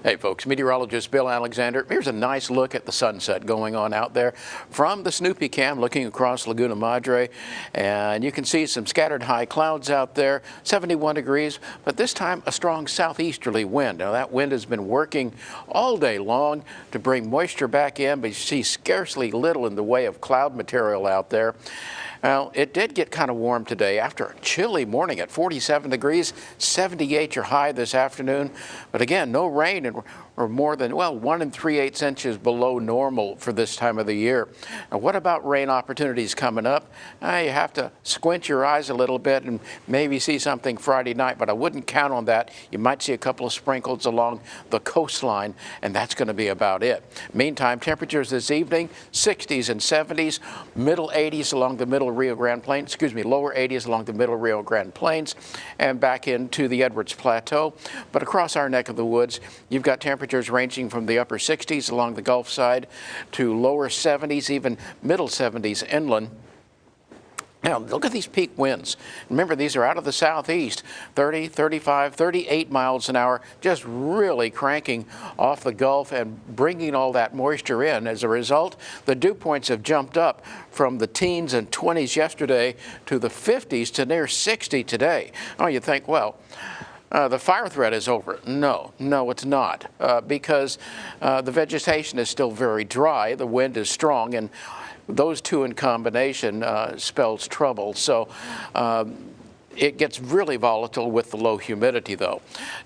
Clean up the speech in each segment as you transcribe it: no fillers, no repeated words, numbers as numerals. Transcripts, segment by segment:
Hey folks, meteorologist Bill Alexander. Here's a nice look at the sunset going on out there from the Snoopy cam looking across Laguna Madre, and you can see some scattered high clouds out there, 71 degrees, but this time a strong southeasterly wind. Now that wind has been working all day long to bring moisture back in, but you see scarcely little in the way of cloud material out there. Well, it did get kind of warm today after a chilly morning at 47 degrees, 78 your high this afternoon. But again, no rain, and we're more than, well, 1 3/8 inches below normal for this time of the year. Now, what about rain opportunities coming up? You have to squint your eyes a little bit and maybe see something Friday night, but I wouldn't count on that. You might see a couple of sprinkles along the coastline, and that's going to be about it. Meantime, temperatures this evening, 60s and 70s, middle 80s along the middle Rio Grande Plains, lower 80s along the middle Rio Grande Plains and back into the Edwards Plateau. But across our neck of the woods, you've got temperatures ranging from the upper 60s along the Gulf side to lower 70s, even middle 70s inland. Now, look at these peak winds. Remember, these are out of the southeast, 30, 35, 38 miles an hour, just really cranking off the Gulf and bringing all that moisture in. As a result, the dew points have jumped up from the teens and 20s yesterday to the 50s to near 60 today. Oh, you think, well, the fire threat is over. No, it's not, because the vegetation is still very dry, the wind is strong, and those two in combination spells trouble. So it gets really volatile with the low humidity, though.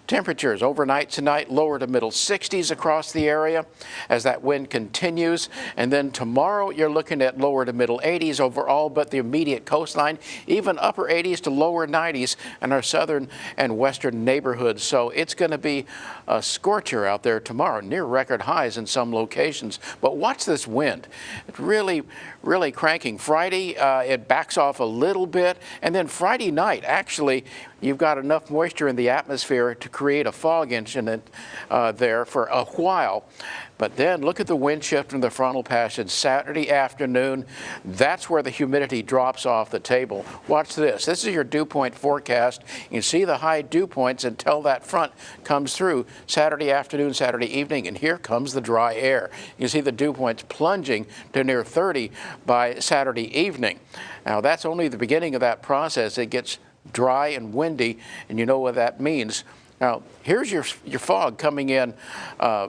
Temperatures overnight tonight, lower to middle 60s across the area as that wind continues. And then tomorrow, you're looking at lower to middle 80s overall, but the immediate coastline, even upper 80s to lower 90s in our southern and western neighborhoods. So it's going to be a scorcher out there tomorrow, near record highs in some locations. But watch this wind. It's really cranking. Friday, it backs off a little bit, and then Friday night, actually, you've got enough moisture in the atmosphere to create a fog incident there for a while. But then look at the wind shift from the frontal passage Saturday afternoon. That's where the humidity drops off the table. Watch this. This is your dew point forecast. You can see the high dew points until that front comes through Saturday afternoon, Saturday evening, and here comes the dry air. You can see the dew points plunging to near 30 by Saturday evening. Now, that's only the beginning of that process. It gets dry and windy, and you know what that means. Now, here's your fog coming in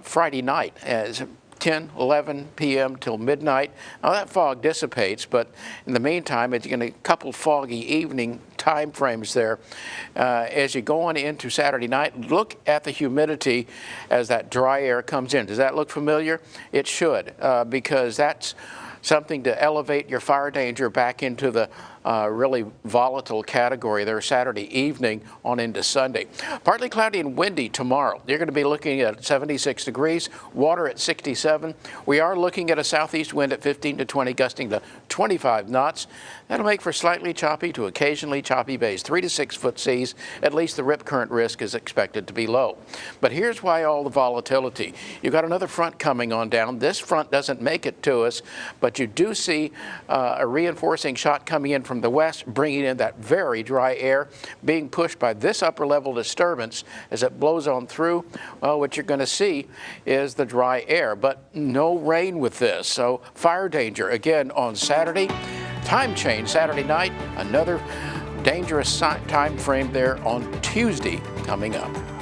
Friday night as 10, 11 p.m. till midnight. Now, that fog dissipates, but in the meantime, it's going to couple foggy evening time frames there. As you go on into Saturday night, look at the humidity as that dry air comes in. Does that look familiar? It should, because that's something to elevate your fire danger back into the really volatile category there Saturday evening on into Sunday. Partly cloudy and windy tomorrow. You're going to be looking at 76 degrees, water at 67. We are looking at a southeast wind at 15 to 20, gusting to 25 knots. That'll make for slightly choppy to occasionally choppy bays, 3 to 6 foot seas. At least the rip current risk is expected to be low. But here's why all the volatility. You've got another front coming on down. This front doesn't make it to us, but you do see a reinforcing shot coming in from the west, bringing in that very dry air, being pushed by this upper level disturbance as it blows on through. Well, what you're going to see is the dry air, but no rain with this. So fire danger again on Saturday. Time change Saturday night, another dangerous time frame there on Tuesday coming up.